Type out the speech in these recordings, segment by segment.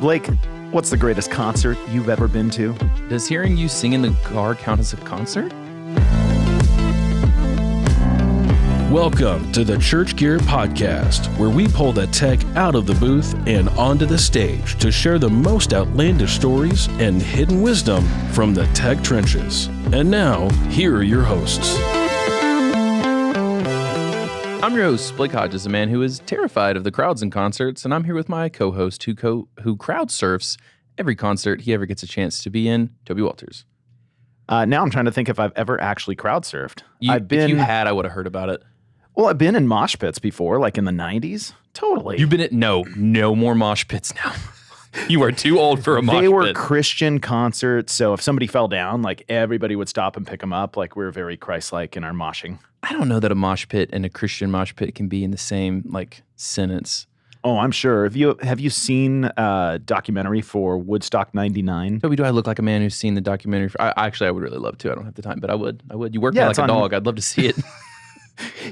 Blake, what's the greatest concert you've ever been to? Does hearing you sing in the car count as a concert? Welcome to the Church Gear Podcast, where we pull the tech out of the booth and onto the stage to share the most outlandish stories and hidden wisdom from the tech trenches. And now, here are your hosts. I'm your host, Blake Hodges, a man who is terrified of the crowds in concerts, and I'm here with my co-host who crowd surfs every concert he ever gets a chance to be in, Toby Walters. Now I'm trying to think if I've ever actually crowd surfed. If you had, I would have heard about it. Well, I've been in mosh pits before, like in the 90s. Totally. You've been at no more mosh pits now. You are too old for a mosh pit. They were Christian concerts, so if somebody fell down, like everybody would stop and pick them up. Like we were very Christ-like in our moshing. I don't know that a mosh pit and a Christian mosh pit can be in the same sentence. Oh, I'm sure. Have you seen a documentary for Woodstock 99? Toby, do I look like a man who's seen the documentary? I would really love to. I don't have the time, but I would. You work me like a dog. I'd love to see it.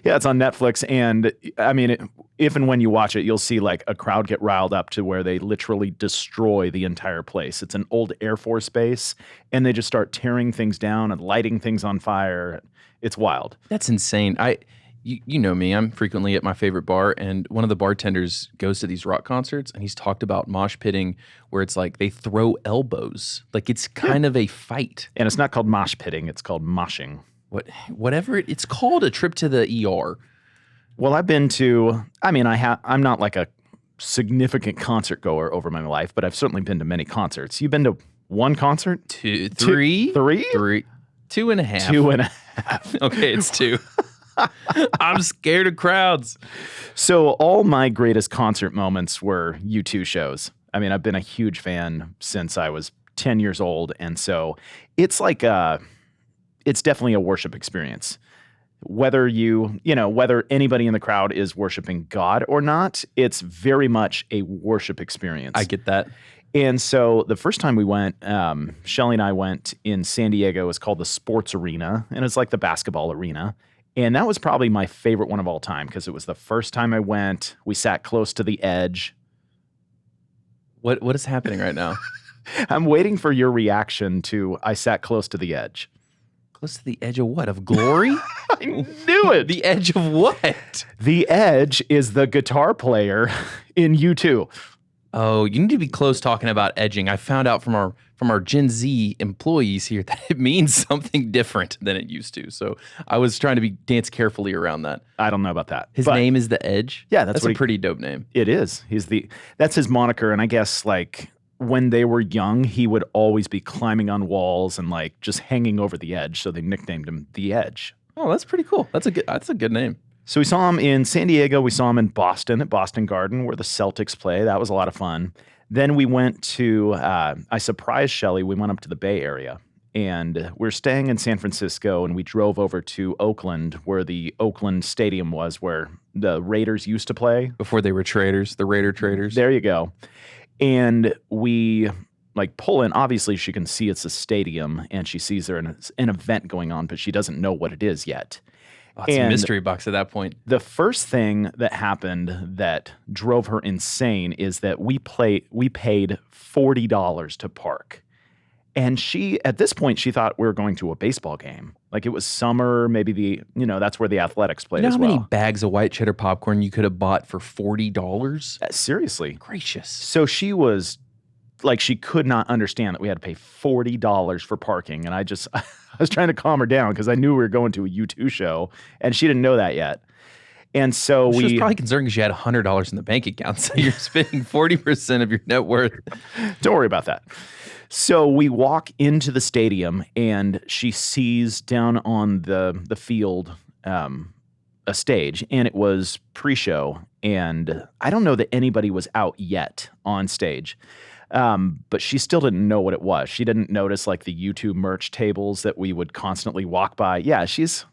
Yeah, it's on Netflix, and I mean, if and when you watch it, you'll see like a crowd get riled up to where they literally destroy the entire place. It's an old Air Force base, and they just start tearing things down and lighting things on fire. It's wild. That's insane. You know me, I'm frequently at my favorite bar, and one of the bartenders goes to these rock concerts, and he's talked about mosh pitting where it's like they throw elbows. Like it's kind of a fight. And it's not called mosh pitting, it's called moshing. Whatever it's called, a trip to the ER. Well, I've been to, I'm not like a significant concert goer over my life, but I've certainly been to many concerts. You've been to one concert? Three? 2.5. 2.5. Okay, it's 2. I'm scared of crowds. So all my greatest concert moments were U2 shows. I mean, I've been a huge fan since I was 10 years old. And so it's like it's definitely a worship experience. Whether whether anybody in the crowd is worshiping God or not, it's very much a worship experience. I get that. And so the first time we went, Shelly and I went in San Diego. It was called the Sports Arena, and it's like the basketball arena. And that was probably my favorite one of all time because it was the first time I went. We sat close to the edge. What is happening right now? I'm waiting for your reaction to I sat close to the edge. Close to the edge of what? Of glory? I knew it. The edge of what? The Edge is the guitar player in U2. Oh, you need to be close talking about edging. I found out from our Gen Z employees here that it means something different than it used to. So I was trying to dance carefully around that. I don't know about that. His name is The Edge? Yeah, that's a pretty dope name. It is. That's his moniker, and I guess when they were young, he would always be climbing on walls and just hanging over the edge, so they nicknamed him The Edge. Oh, that's pretty cool. That's a good name. So we saw him in San Diego. We saw him in Boston at Boston Garden where the Celtics play. That was a lot of fun. Then we went to, I surprised Shelly. We went up to the Bay Area, and we're staying in San Francisco, and we drove over to Oakland where the Oakland Stadium was, where the Raiders used to play. Before they were traders, the Raider traders. There you go. And we pull in. Obviously, she can see it's a stadium, and she sees there's an event going on, but she doesn't know what it is yet. Oh, it's a mystery box at that point. The first thing that happened that drove her insane is that we paid $40 to park. And at this point, she thought we were going to a baseball game. Like it was summer, maybe that's where the Athletics played as well. You know how many bags of white cheddar popcorn you could have bought for $40? Seriously. Gracious. So she was she could not understand that we had to pay $40 for parking. And I was trying to calm her down because I knew we were going to a U2 show, and she didn't know that yet. And so she was probably concerned because you had $100 in the bank account, so you're spending 40% of your net worth. Don't worry about that. So we walk into the stadium, and she sees down on the field a stage, and it was pre-show. And I don't know that anybody was out yet on stage, but she still didn't know what it was. She didn't notice the YouTube merch tables that we would constantly walk by. Yeah, she's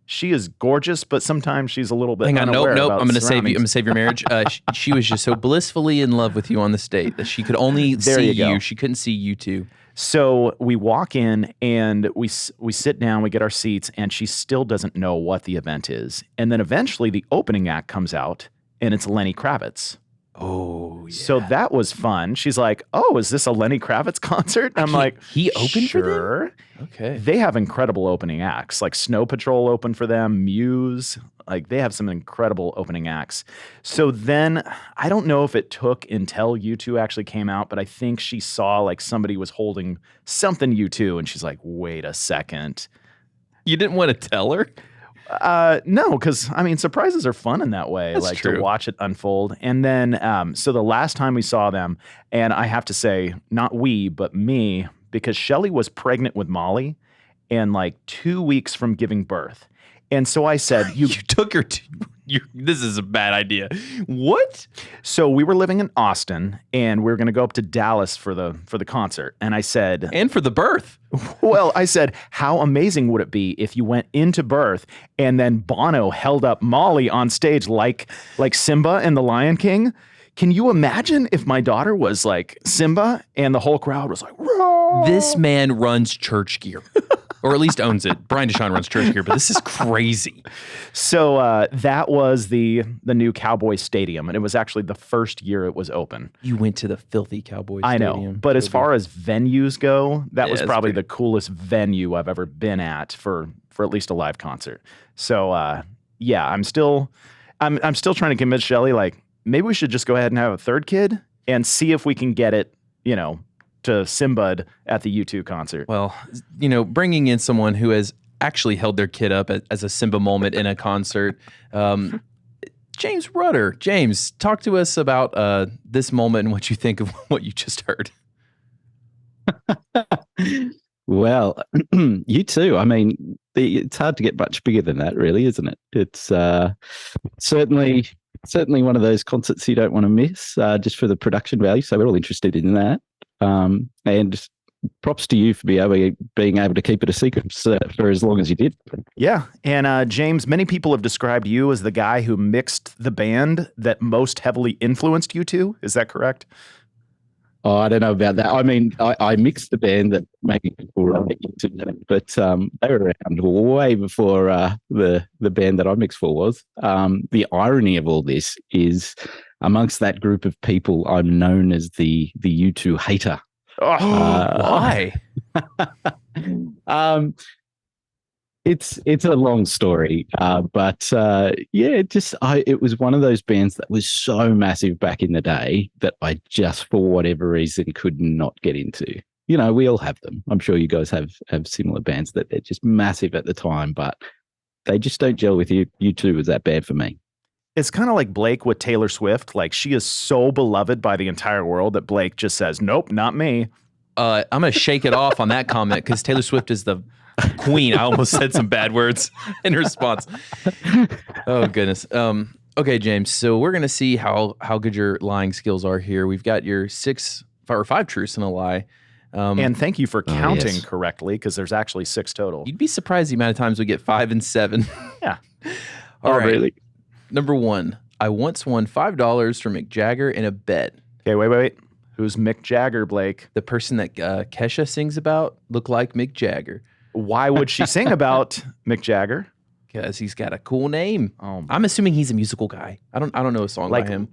she is gorgeous, but sometimes she's a little bit Hang on, unaware nope. about I'm going to save you. I'm surroundings. going to save your marriage. She was just so blissfully in love with you on the stage that she could only see you. She couldn't see you two. So we walk in and we sit down, we get our seats, and she still doesn't know what the event is. And then eventually the opening act comes out, and it's Lenny Kravitz. Oh, yeah. So that was fun. She's like, "Oh, is this a Lenny Kravitz concert?" I'm like, he opened for them? sure. Okay. They have incredible opening acts, like Snow Patrol opened for them, Muse. Like they have some incredible opening acts. So then I don't know if it took until U2 actually came out, but I think she saw like somebody was holding something U2 and she's like, wait a second. You didn't want to tell her? No, because I mean, surprises are fun in that way, That's like true. to watch it unfold. And then, so the last time we saw them, and I have to say, not we, but me, because Shelly was pregnant with Molly and like 2 weeks from giving birth. And so I said, You took her to... this is a bad idea. What? So we were living in Austin and we were going to go up to Dallas for the concert. And I said, And for the birth. well, I said, how amazing would it be if you went into birth and then Bono held up Molly on stage like Simba and the Lion King? Can you imagine if my daughter was like Simba and the whole crowd was like, "Roar!" This man runs church gear. Or at least owns it. Brian Deshawn runs church gear, but this is crazy. So that was the new Cowboy Stadium, and it was actually the first year it was open. You went to the filthy Cowboys I Stadium. know, but as far as venues go, that was it's probably pretty- the coolest venue I've ever been at for at least a live concert. So yeah, I'm still trying to convince Shelly like maybe we should just go ahead and have a third kid and see if we can get it, to Simbad at the U2 concert. Well, bringing in someone who has actually held their kid up as a Simba moment in a concert. James Rudder. James, talk to us about this moment and what you think of what you just heard. Well, you too. I mean, it's hard to get much bigger than that, really, isn't it? It's certainly one of those concerts you don't want to miss, just for the production value. So we're all interested in that. And props to you for being able to keep it a secret for as long as you did. Yeah, and James, many people have described you as the guy who mixed the band that most heavily influenced U2. Is that correct? Oh, I don't know about that. I mean, I mixed the band that maybe people relate to that, but they were around way before the band that I mixed for was. The irony of all this is, amongst that group of people, I'm known as the U2 hater. Why? It's a long story, but it was one of those bands that was so massive back in the day that I just, for whatever reason, could not get into. We all have them. I'm sure you guys have similar bands that they're just massive at the time, but they just don't gel with you. U2 was that bad for me. It's kind of like Blake with Taylor Swift. Like she is so beloved by the entire world that Blake just says, nope, not me. I'm going to shake it off on that comment because Taylor Swift is the queen. I almost said some bad words in response. Oh, goodness. Okay, James. So we're going to see how good your lying skills are here. We've got your 5 truths and a lie. And thank you for counting yes. correctly because there's actually 6 total. You'd be surprised the amount of times we get 5 and 7. Yeah. All right. Really? Number 1. I once won $5 from Mick Jagger in a bet. Okay, wait. Who's Mick Jagger, Blake? The person that Kesha sings about looked like Mick Jagger. Why would she sing about Mick Jagger? Because he's got a cool name. Oh, I'm assuming he's a musical guy. I don't know a song by him.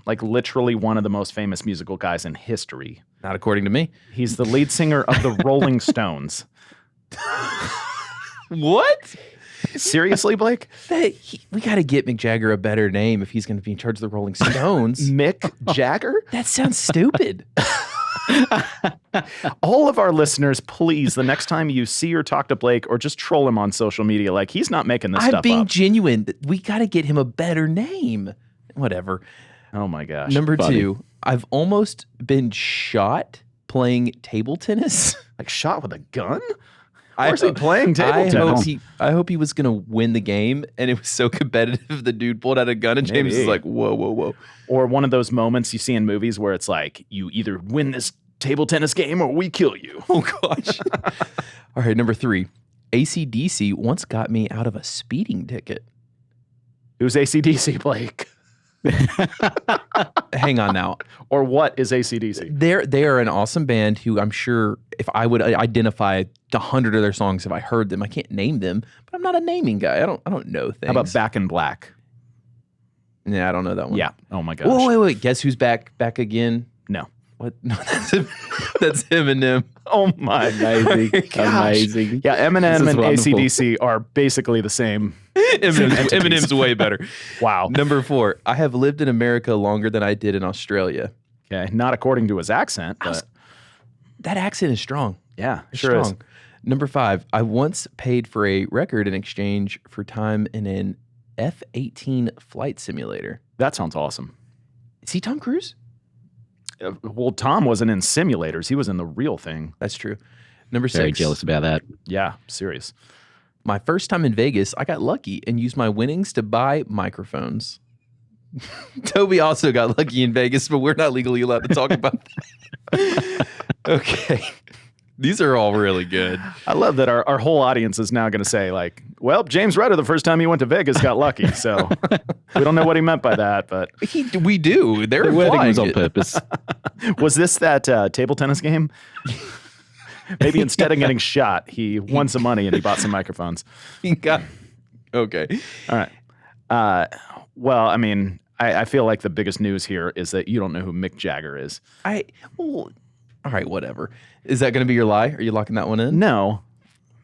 Like literally one of the most famous musical guys in history. Not according to me. He's the lead singer of the Rolling Stones. What? Seriously, Blake? We got to get Mick Jagger a better name if he's going to be in charge of the Rolling Stones. Mick Jagger? That sounds stupid. All of our listeners, please, the next time you see or talk to Blake or just troll him on social media, like he's not making this I'm stuff being up. genuine. We got to get him a better name. Whatever. Oh my gosh. Number funny. 2, I've almost been shot playing table tennis. Like shot with a gun? Where's he playing table I tennis? hope he was going to win the game, and it was so competitive the dude pulled out a gun, and James Maybe. is like, whoa. Or one of those moments you see in movies where it's like, you either win this table tennis game or we kill you. Oh, gosh. All right, number 3. AC/DC once got me out of a speeding ticket. Who's AC/DC, Blake? Hang on now. Or what is AC/DC? They are an awesome band who I'm sure if I would identify 100 of their songs if I heard them, I can't name them, but I'm not a naming guy. I don't know things. How about Back in Black? Yeah, I don't know that one. Yeah. Oh my gosh. Oh, wait. Guess who's back again? No. What? No, that's Eminem. Oh my Amazing. gosh. Amazing. Yeah, Eminem This is and wonderful. AC/DC are basically the same. Eminem's way better. Wow. Number 4. I have lived in America longer than I did in Australia. Okay. Not according to his accent, but That accent is strong. yeah, It's sure is. strong. Number 5. I once paid for a record in exchange for time in an F-18 flight simulator. That sounds awesome. Is he Tom Cruise? Well, Tom wasn't in simulators. He was in the real thing. That's true. Number 6. Very jealous about that. Yeah, serious. My first time in Vegas, I got lucky and used my winnings to buy microphones. Toby also got lucky in Vegas, but we're not legally allowed to talk about that. Okay. These are all really good. I love that our whole audience is now going to say, like, well, James Rudder, the first time he went to Vegas, got lucky. So we don't know what he meant by that, but We do. They're The wording implying was on it. purpose. was this that table tennis game? Maybe instead of getting shot, he won some money and he bought some microphones. He got okay. All right. Well, I mean, I feel like the biggest news here is that you don't know who Mick Jagger is. All right, whatever. Is that going to be your lie? Are you locking that one in? No.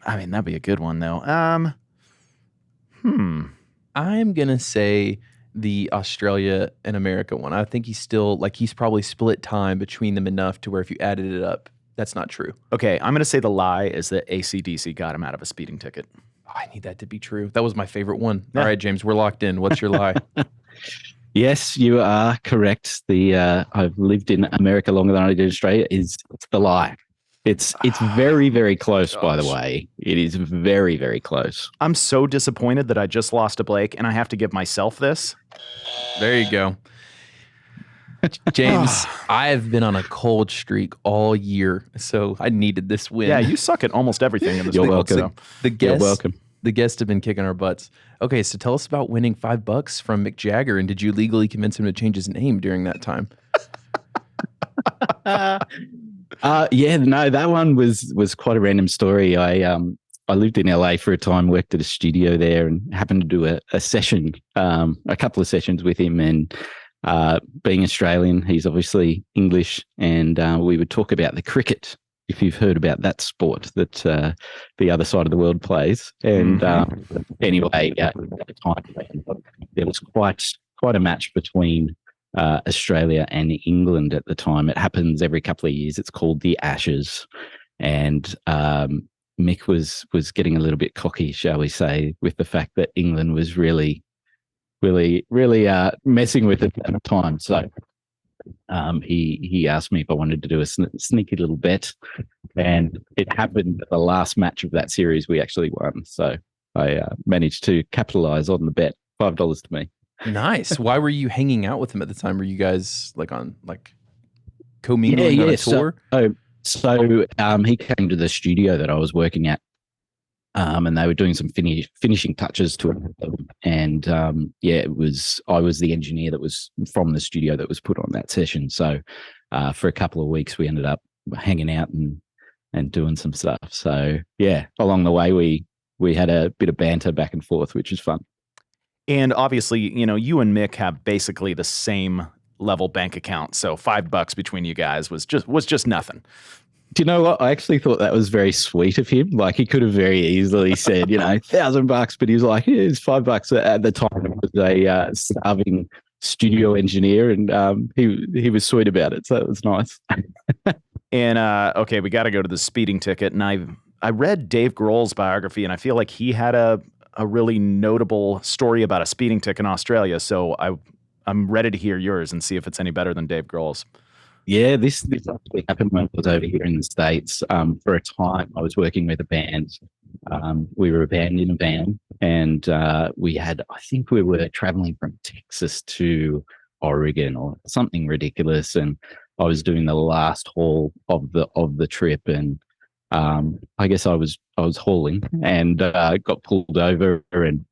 I mean, that'd be a good one, though. I'm going to say the Australia and America one. I think he's probably split time between them enough to where if you added it up, that's not true. Okay, I'm going to say the lie is that AC/DC got him out of a speeding ticket. Oh, I need that to be true. That was my favorite one. Yeah. All right, James, we're locked in. What's your lie? Yes, you are correct. I've lived in America longer than I did in Australia. It's the lie. It's very, very close, by the way. It is very, very close. I'm so disappointed that I just lost to Blake and I have to give myself this. There you go. James, I've been on a cold streak all year, so I needed this win. Yeah, you suck at almost everything in this You're world. welcome. So. The You're guests, welcome. The guests have been kicking our butts. Okay, so tell us about winning $5 from Mick Jagger, and did you legally convince him to change his name during that time? Yeah, no, that one was quite a random story. I lived in LA for a time, worked at a studio there, and happened to do a session, a couple of sessions with him. And being Australian, he's obviously English, and we would talk about the cricket. If you've heard about that sport that the other side of the world plays, and anyway, at the time there was quite a match between Australia and England at the time. It happens every couple of years. It's called the Ashes, and Mick was getting a little bit cocky, shall we say, with the fact that England was really messing with it at the time. So he asked me if I wanted to do a sneaky little bet, and it happened at the last match of that series we actually won. So I managed to capitalize on the bet. $5 to me. Nice. Why were you hanging out with him at the time? Were you guys co-mingling on a tour? So he came to the studio that I was working at, and they were doing some finishing touches to it. And I was the engineer that was from the studio that was put on that session. So for a couple of weeks, we ended up hanging out and doing some stuff. So yeah, along the way, we had a bit of banter back and forth, which is fun. And obviously, you and Mick have basically the same level bank account. So $5 between you guys was just nothing. Do you know what? I actually thought that was very sweet of him. Like, he could have very easily said, $1,000, but he was like, yeah, it's $5. At the time, it was a starving studio engineer, and he was sweet about it. So it was nice. And okay, we got to go to the speeding ticket. And I read Dave Grohl's biography, and I feel like he had a really notable story about a speeding ticket in Australia. So I'm ready to hear yours and see if it's any better than Dave Grohl's. Yeah, this actually happened when I was over here in the States. For a time, I was working with a band. We were a band in a van, and I think we were traveling from Texas to Oregon or something ridiculous. And I was doing the last haul of the trip, and I guess I was hauling and got pulled over. And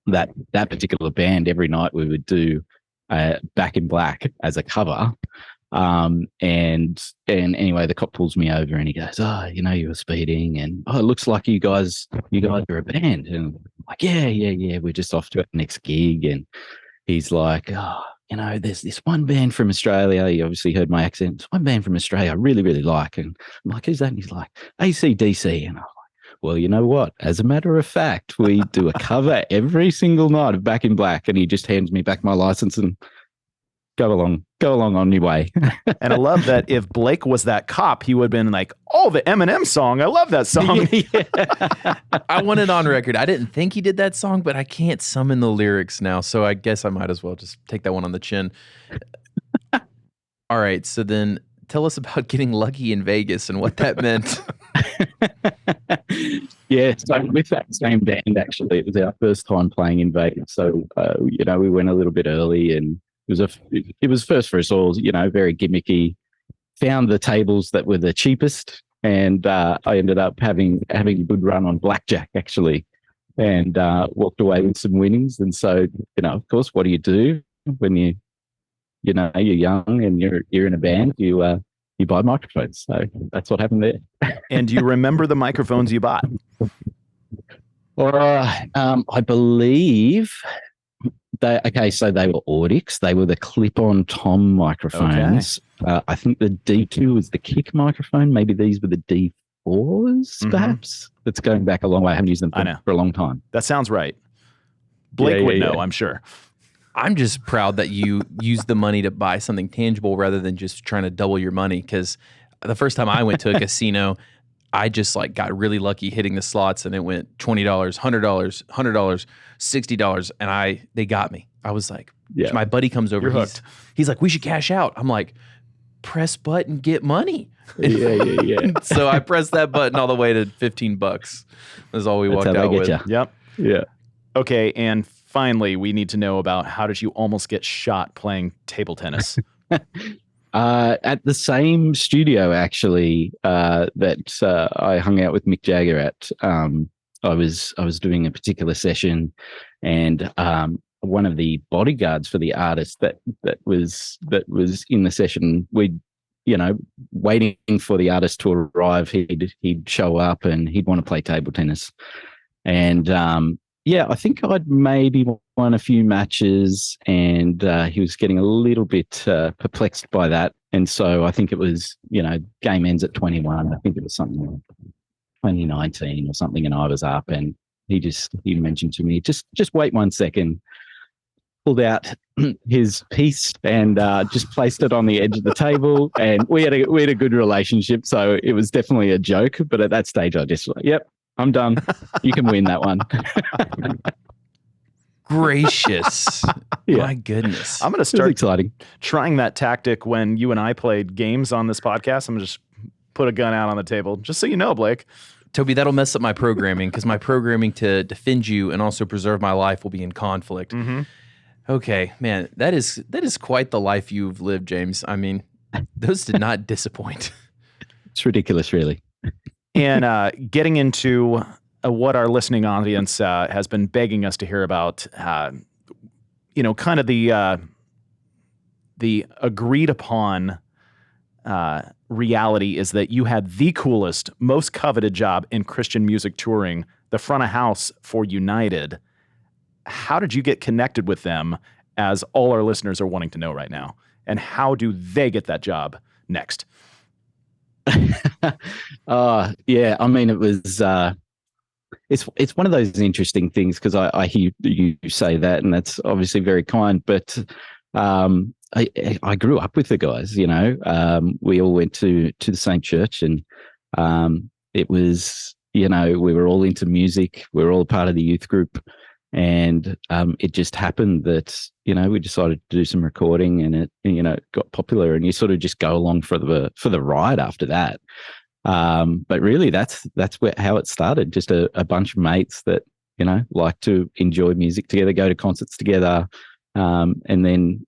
that particular band, every night we would do Back in Black as a cover. And anyway, the cop pulls me over and he goes, you were speeding, and it looks like you guys are a band. And I'm like, yeah, we're just off to our next gig. And he's like, oh, there's this one band from Australia. He obviously heard my accent. There's one band from Australia I really, really like. And I'm like, who's that? And he's like, AC/DC. And I'm like, well, you know what? As a matter of fact, we do a cover every single night of Back in Black. And he just hands me back my license and go along on your way. And I love that if Blake was that cop, he would have been like, oh, the Eminem song. I love that song. I want it on record. I didn't think he did that song, but I can't summon the lyrics now. So I guess I might as well just take that one on the chin. All right. So then tell us about getting lucky in Vegas and what that meant. Yeah, so with that same band, actually, it was our first time playing in Vegas. So, we went a little bit early, and it was first for us all, very gimmicky. Found the tables that were the cheapest, and I ended up having a good run on blackjack, actually, and walked away with some winnings. And so, of course, what do you do when you're young and you're in a band? You buy microphones. So that's what happened there. And do you remember the microphones you bought? I believe so they were Audix. They were the clip-on tom microphones. Okay. I think the D2 was the kick microphone. Maybe these were the D4s, perhaps. That's going back a long way. I haven't used them for a long time. That sounds right. Blake would know, I'm sure. I'm just proud that you used the money to buy something tangible rather than just trying to double your money. Because the first time I went to a casino, I just got really lucky hitting the slots, and it went $20, $100, $60, and they got me. I was like, my buddy comes over, he's like, we should cash out. I'm like, press button, get money. Yeah. So I pressed that button all the way to $15. That's all we walked out with. Yep. Yeah. Okay, and finally, we need to know about how did you almost get shot playing table tennis? At the same studio, actually, that I hung out with Mick Jagger at. I was doing a particular session, and one of the bodyguards for the artist that was in the session, waiting for the artist to arrive, he'd show up and he'd want to play table tennis, and I think I'd maybe won a few matches, and he was getting a little bit perplexed by that. And so I think it was, game ends at 21. I think it was something like 2019 or something, and I was up, and he mentioned to me, just wait 1 second, pulled out his piece and just placed it on the edge of the table. And we had a good relationship, so it was definitely a joke. But at that stage, I just like, yep, I'm done. You can win that one. Gracious. Yeah. My goodness. I'm going to start exciting. Trying that tactic when you and I played games on this podcast. I'm going to just put a gun out on the table, just so you know, Blake. Toby, that'll mess up my programming, because my programming to defend you and also preserve my life will be in conflict. Mm-hmm. Okay, man, that is quite the life you've lived, James. I mean, those did not disappoint. It's ridiculous, really. And getting into what our listening audience has been begging us to hear about, kind of the agreed upon reality is that you had the coolest, most coveted job in Christian music touring, the front of house for United. How did you get connected with them, as all our listeners are wanting to know right now? And how do they get that job next? Yeah, I mean, it was it's one of those interesting things, because I hear you say that, and that's obviously very kind, but I grew up with the guys. We all went to the same church, and it was, we were all into music, we were all part of the youth group, and it just happened that we decided to do some recording, and it got popular, and you sort of just go along for the ride after that. But really, that's how it started. Just a bunch of mates that like to enjoy music together, go to concerts together, and then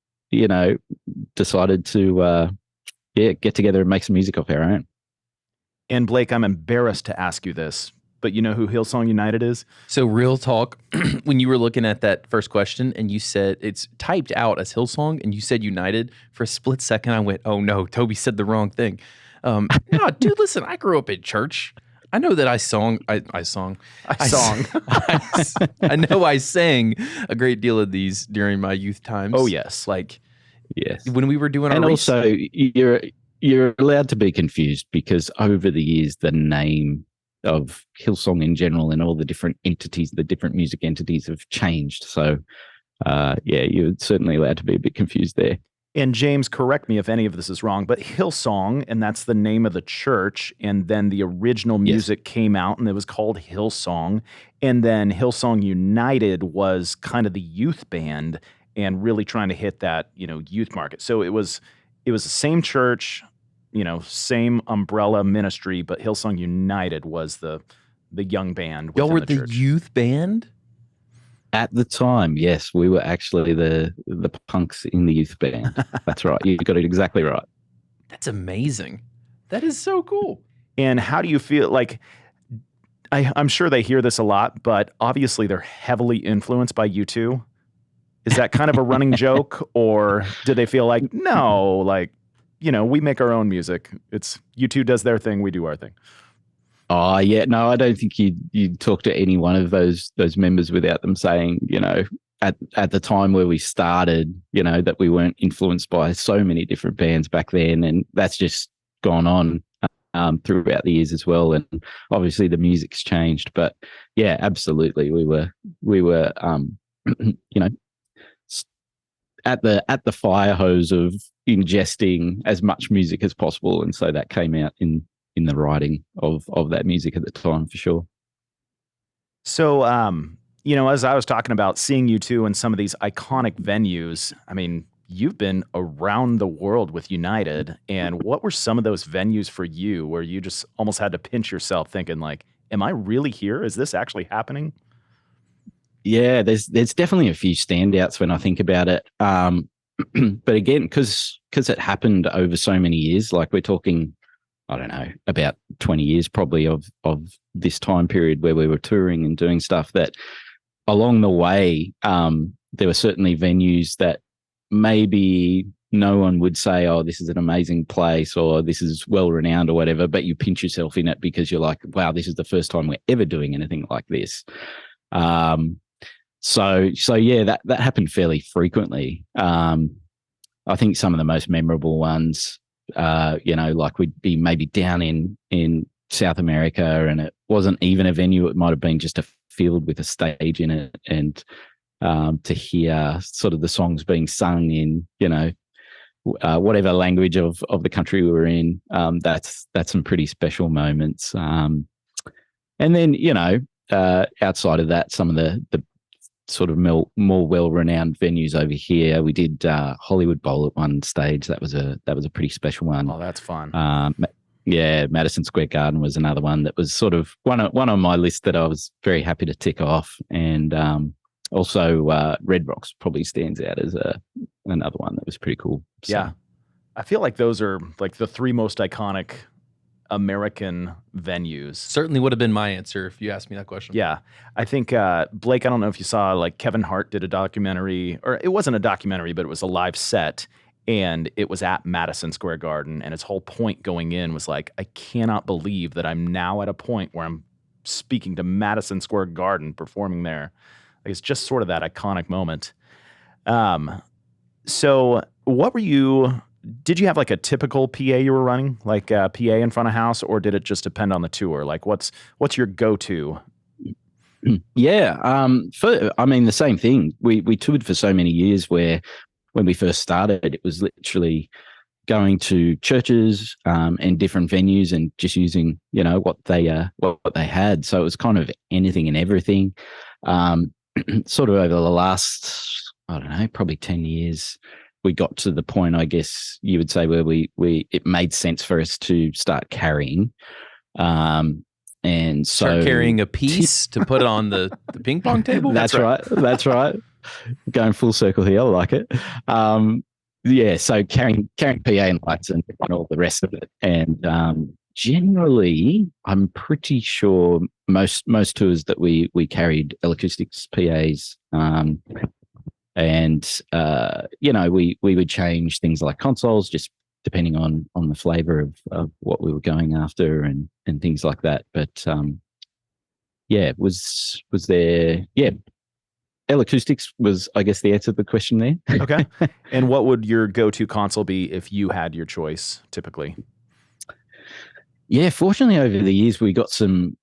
decided to get together and make some music of our own. And Blake, I'm embarrassed to ask you this, but you know who Hillsong United is? So real talk, when you were looking at that first question and you said it's typed out as Hillsong and you said United, for a split second I went, oh no, Toby said the wrong thing. No, dude, listen, I grew up in church. I know that I sang a great deal of these during my youth times. Oh, yes. Like Yes. when we were doing And our also, you're allowed to be confused because over the years, the name of Hillsong in general and all the different entities, the different music entities have changed. So, you're certainly allowed to be a bit confused there. And James, correct me if any of this is wrong, but Hillsong, and that's the name of the church, and then the original music came out, and it was called Hillsong, and then Hillsong United was kind of the youth band and really trying to hit that, youth market. So it was the same church, same umbrella ministry, but Hillsong United was the young band. Y'all were the the church. youth band? At the time, yes, we were actually the punks in the youth band. That's right. You got it exactly right. That's amazing. That is so cool. And how do you feel like, I'm sure they hear this a lot, but obviously they're heavily influenced by U2. Is that kind of a running joke, or do they feel like, no, like, we make our own music. It's U2 does their thing, we do our thing. Oh, yeah. No, I don't think you'd talk to any one of those members without them saying, at the time where we started, that we weren't influenced by so many different bands back then. And that's just gone on throughout the years as well. And obviously the music's changed. But yeah, absolutely. We were at the fire hose of ingesting as much music as possible. And so that came out in the writing of that music at the time, for sure. So, as I was talking about seeing U2 in some of these iconic venues, I mean, you've been around the world with United. And what were some of those venues for you where you just almost had to pinch yourself thinking like, am I really here? Is this actually happening? Yeah, there's definitely a few standouts when I think about it. But again, because it happened over so many years, like we're talking, I don't know, about 20 years probably of this time period where we were touring and doing stuff, that along the way, there were certainly venues that maybe no one would say, oh, this is an amazing place or this is well-renowned or whatever, but you pinch yourself in it because you're like, wow, this is the first time we're ever doing anything like this. So yeah, that happened fairly frequently. I think some of the most memorable ones, like we'd be maybe down in South America and it wasn't even a venue. It might have been just a field with a stage in it, and to hear sort of the songs being sung in, whatever language of the country we were in, that's some pretty special moments. And then, outside of that, some of the sort of more well-renowned venues over here, we did Hollywood Bowl at one stage. That was a pretty special one. Oh, that's fun. Yeah, Madison Square Garden was another one that was sort of one on my list that I was very happy to tick off. And also Red Rocks probably stands out as another one that was pretty cool. So. Yeah. I feel like those are like the three most iconic American venues. Certainly would have been my answer if you asked me that question. Yeah. I think, Blake, I don't know if you saw, like Kevin Hart did a documentary, or it wasn't a documentary, but it was a live set. And it was at Madison Square Garden. And his whole point going in was like, I cannot believe that I'm now at a point where I'm speaking to Madison Square Garden, performing there. Like, it's just sort of that iconic moment. So what did you have like a typical PA you were running, like a PA in front of house, or did it just depend on the tour? Like what's your go-to? Yeah. The same thing. We toured for so many years where when we first started, it was literally going to churches and different venues and just using, what they had. So it was kind of anything and everything. Sort of over the last, I don't know, probably 10 years, we got to the point, I guess you would say, where it made sense for us to start carrying. And so start carrying a piece to put on the ping pong table. That's right. That's right. Going full circle here. I like it. So carrying PA and lights and all the rest of it. And generally, I'm pretty sure most tours that we carried L-Acoustics PAs. We would change things like consoles just depending on the flavor of what we were going after and things like that. But was there? Yeah, L-Acoustics was, I guess, the answer to the question there. Okay. And what would your go-to console be if you had your choice, typically? Yeah, fortunately, over the years, we got some.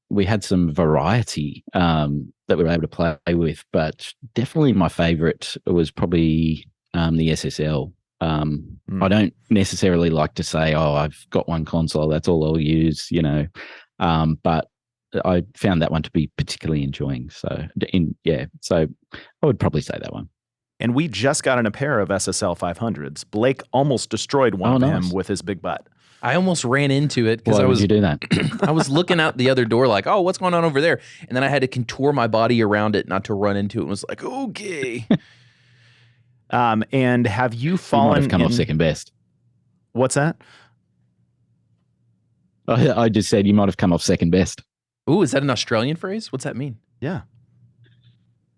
We had some variety that we were able to play with, but definitely my favorite was probably the SSL. I don't necessarily like to say, "Oh, I've got one console, that's all I'll use," but I found that one to be particularly enjoying. So, so I would probably say that one. And we just got in a pair of SSL 500s. Blake almost destroyed one of them with his big butt. I almost ran into it because Why would you do that? I was looking out the other door like, oh, what's going on over there? And then I had to contour my body around it not to run into it. And was like, okay. And have you fallen? You might have come off second best. What's that? I just said you might have come off second best. Ooh, is that an Australian phrase? What's that mean? Yeah.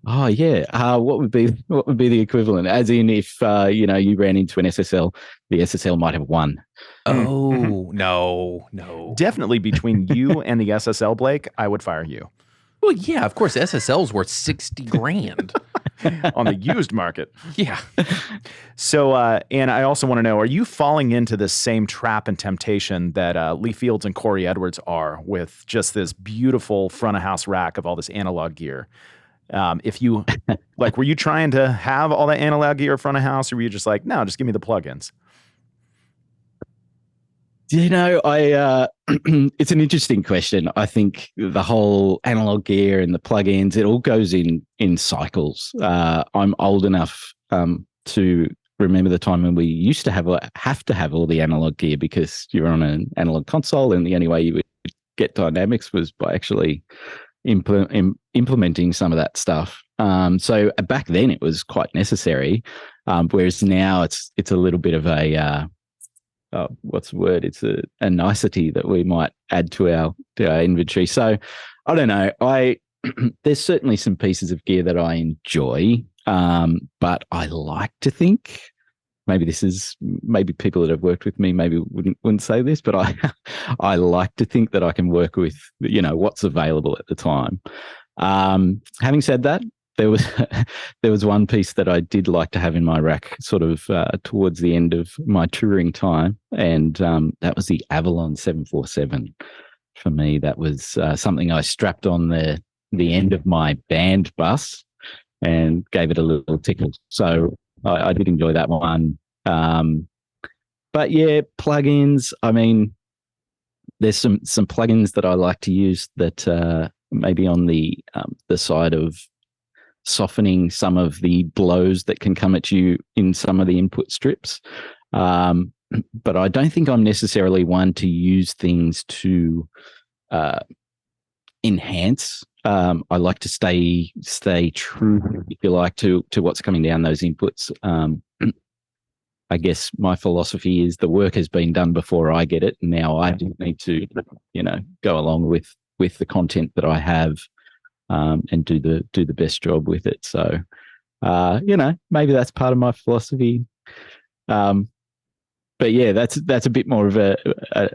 Oh yeah. What would be the equivalent? As in, if you ran into an SSL, the SSL might have won. Oh no. Definitely between you and the SSL, Blake, I would fire you. Well, yeah, of course. SSL's worth $60,000 on the used market. Yeah. So, and I also want to know: are you falling into the same trap and temptation that Lee Fields and Corey Edwards are, with just this beautiful front of house rack of all this analog gear? If you were you trying to have all that analog gear front of house, or were you just like, no, just give me the plugins? It's an interesting question. I think the whole analog gear and the plugins, it all goes in cycles. I'm old enough to remember the time when we used to have to have all the analog gear because you're on an analog console, and the only way you would get dynamics was by actually implementing some of that stuff. So back then it was quite necessary, whereas now it's a little bit of a what's the word? It's a nicety that we might add to our inventory. So I don't know. There's certainly some pieces of gear that I enjoy, but I like to think, maybe people that have worked with me maybe wouldn't say this, but I like to think that I can work with what's available at the time. Having said that, there was one piece that I did like to have in my rack sort of towards the end of my touring time, and that was the Avalon 747. For me, that was something I strapped on the end of my band bus and gave it a little tickle. So I did enjoy that one. But yeah, plugins, I mean, there's some plugins that I like to use that maybe on the side of softening some of the blows that can come at you in some of the input strips. But I don't think I'm necessarily one to use things to enhance. I like to stay true, if you like, to what's coming down those inputs. I guess my philosophy is the work has been done before I get it. And now I just need to, go along with the content that I have, and do the best job with it. So, maybe that's part of my philosophy. But yeah, that's a bit more of an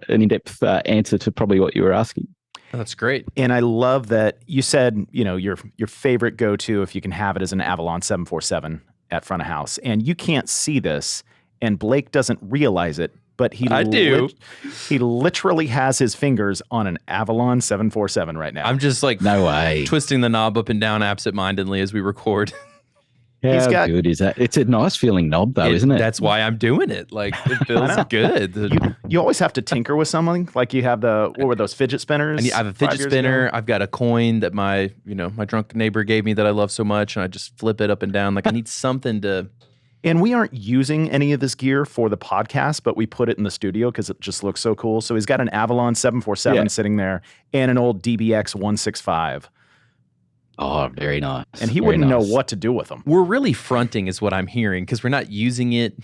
in-depth answer to probably what you were asking. That's great. And I love that you said, your favorite go-to, if you can have it, is an Avalon 747 at front of house. And you can't see this, and Blake doesn't realize it, but I do. He literally has his fingers on an Avalon 747 right now. I'm just like, no way, twisting the knob up and down absentmindedly as we record. How good is that? It's a nice feeling knob, though, isn't it? That's why I'm doing it. Like, it feels good. You always have to tinker with something. Like you have what were those fidget spinners? I have a fidget spinner. I've got a coin that my drunk neighbor gave me that I love so much, and I just flip it up and down. Like, I need something to. And we aren't using any of this gear for the podcast, but we put it in the studio because it just looks so cool. So he's got an Avalon 747 sitting there and an old DBX 165. Oh, very nice. And he wouldn't know what to do with them. We're really fronting is what I'm hearing, because we're not using it.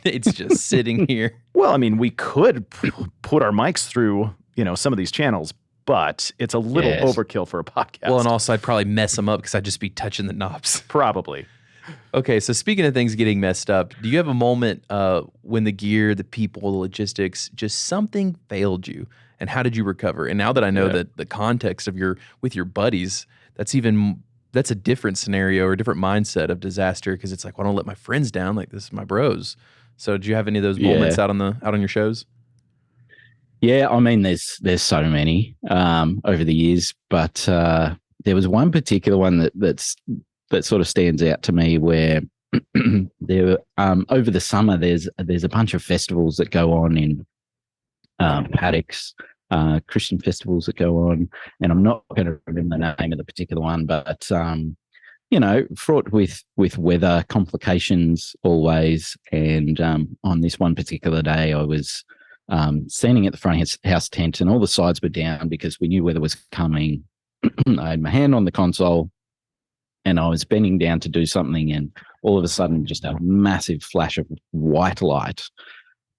It's just sitting here. Well, I mean, we could put our mics through, some of these channels, but it's a little overkill for a podcast. Well, and also I'd probably mess them up because I'd just be touching the knobs. Probably. Okay, so speaking of things getting messed up, do you have a moment when the gear, the people, the logistics, just something failed you? And how did you recover? And now that I know that the context of with your buddies, that's a different scenario or a different mindset of disaster, because it's like, well, I don't let my friends down. Like, this is my bros. So do you have any of those moments out on your shows? Yeah, I mean, there's so many over the years, but there was one particular one that sort of stands out to me where there over the summer there's a bunch of festivals that go on in paddocks, Christian festivals that go on, and I'm not going to remember the name of the particular one, but fraught with weather complications always. And on this one particular day, I was standing at the front house tent, and all the sides were down because we knew weather was coming. I had my hand on the console, and I was bending down to do something, and all of a sudden just a massive flash of white light.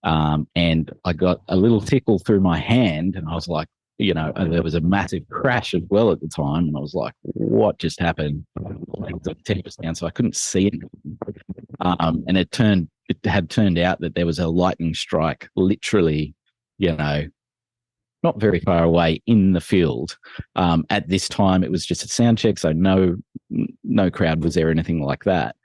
And I got a little tickle through my hand, and I was like, there was a massive crash as well at the time, and I was like, what just happened? The tent was down, so I couldn't see it. And it had turned out that there was a lightning strike literally, not very far away in the field. At this time, it was just a sound check, so no crowd was there or anything like that.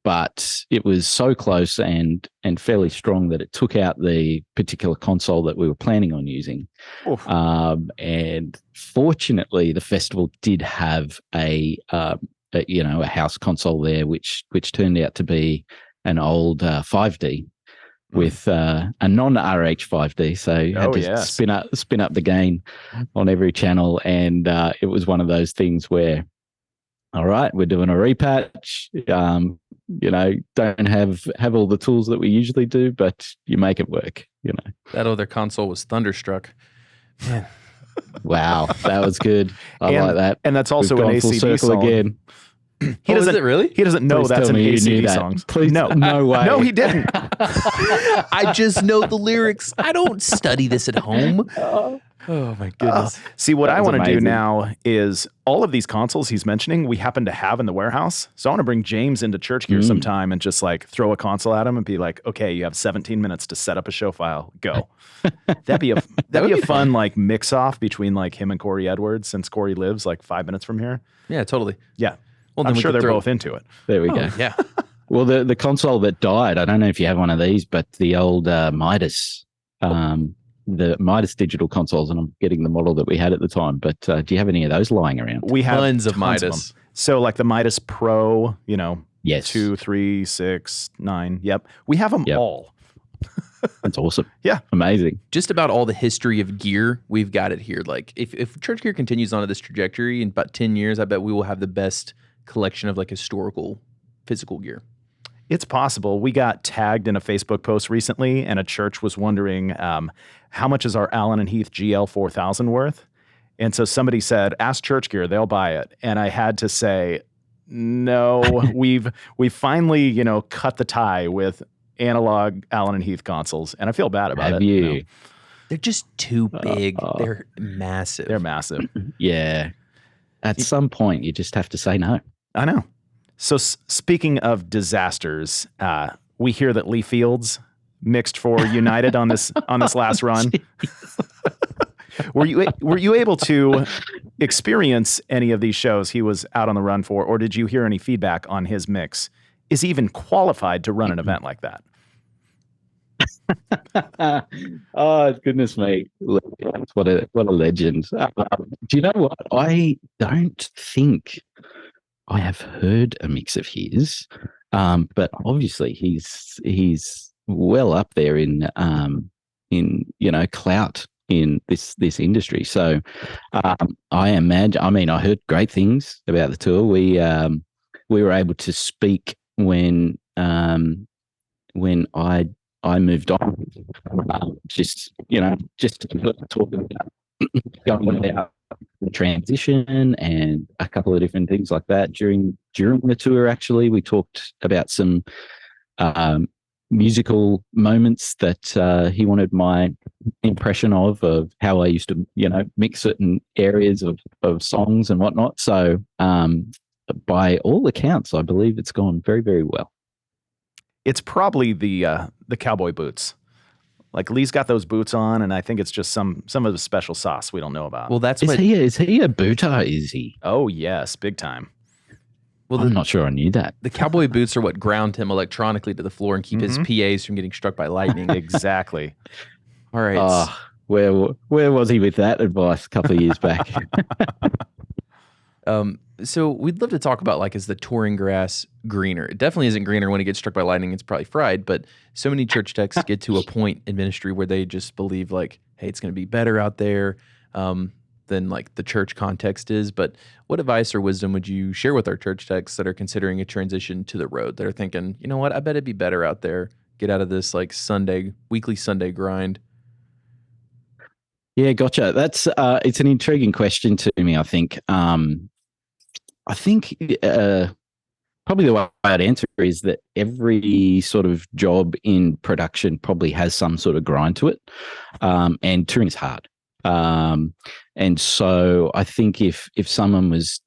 But it was so close and fairly strong that it took out the particular console that we were planning on using. And fortunately, the festival did have a house console there, which turned out to be an old 5D. With a non-RH 5D, so you had to spin up the gain on every channel, and it was one of those things where, all right, we're doing a repatch. Don't have all the tools that we usually do, but you make it work. That other console was Thunderstruck. Man. Wow, that was good. I like that, and that's also an ACD song again. He doesn't. Is it really? He doesn't know Please that's an ACD song. Please, no way. No, he didn't. I just know the lyrics. I don't study this at home. Oh my goodness. See, what I want to do now is all of these consoles he's mentioning, we happen to have in the warehouse. So I want to bring James into Church Gear sometime and just like throw a console at him and be like, okay, you have 17 minutes to set up a show file. Go. That'd be a fun like mix off between like him and Corey Edwards, since Corey lives like 5 minutes from here. Yeah, totally. Yeah. Well, I'm sure they're both into it. There we go. Yeah. Well, the console that died, I don't know if you have one of these, but the old Midas, the Midas digital consoles, and I'm getting the model that we had at the time, but do you have any of those lying around? We have tons of Midas. So like the Midas Pro, yes. 2, 3, 6, 9. Yep. We have them all. That's awesome. Yeah. Amazing. Just about all the history of gear, we've got it here. Like if Church Gear continues on this trajectory in about 10 years, I bet we will have the best collection of like historical physical gear. It's possible. We got tagged in a Facebook post recently, and a church was wondering how much is our Allen and Heath GL 4000 worth? And so somebody said, ask Church Gear, they'll buy it. And I had to say, no, we finally, cut the tie with analog Allen and Heath consoles, and I feel bad about have it. You? They're just too big. They're massive. They're massive. Yeah. At some point, you just have to say no. I know. So speaking of disasters, we hear that Lee Fields mixed for United on this last run. Were you able to experience any of these shows he was out on the run for, or did you hear any feedback on his mix? Is he even qualified to run an event like that? Oh goodness me! What a legend! Do you know what? I don't think I have heard a mix of his, but obviously he's well up there in clout in this industry. So I imagine. I mean, I heard great things about the tour. We were able to speak when I moved on, just talking about going about the transition and a couple of different things like that during the tour. Actually, we talked about some musical moments that he wanted my impression of how I used to, mix certain areas of songs and whatnot. So by all accounts, I believe it's gone very, very well. It's probably the cowboy boots. Like Lee's got those boots on, and I think it's just some of the special sauce we don't know about. Well, that's is he a booter? Is he? Oh yes, big time. Well, I'm not sure I knew that. The cowboy boots are what ground him electronically to the floor and keep his PAs from getting struck by lightning. Exactly. All right. Where was he with that advice a couple of years back? So we'd love to talk about, like, is the touring grass greener? It definitely isn't greener when it gets struck by lightning. It's probably fried, but so many church techs get to a point in ministry where they just believe, like, hey, it's going to be better out there than, like, the church context is. But what advice or wisdom would you share with our church techs that are considering a transition to the road? That are thinking, you know what, I bet it'd be better out there. Get out of this, like, weekly Sunday grind. Yeah, gotcha. That's it's an intriguing question to me, I think. I think probably the way I'd answer is that every sort of job in production probably has some sort of grind to it, and touring is hard. And so I think if someone was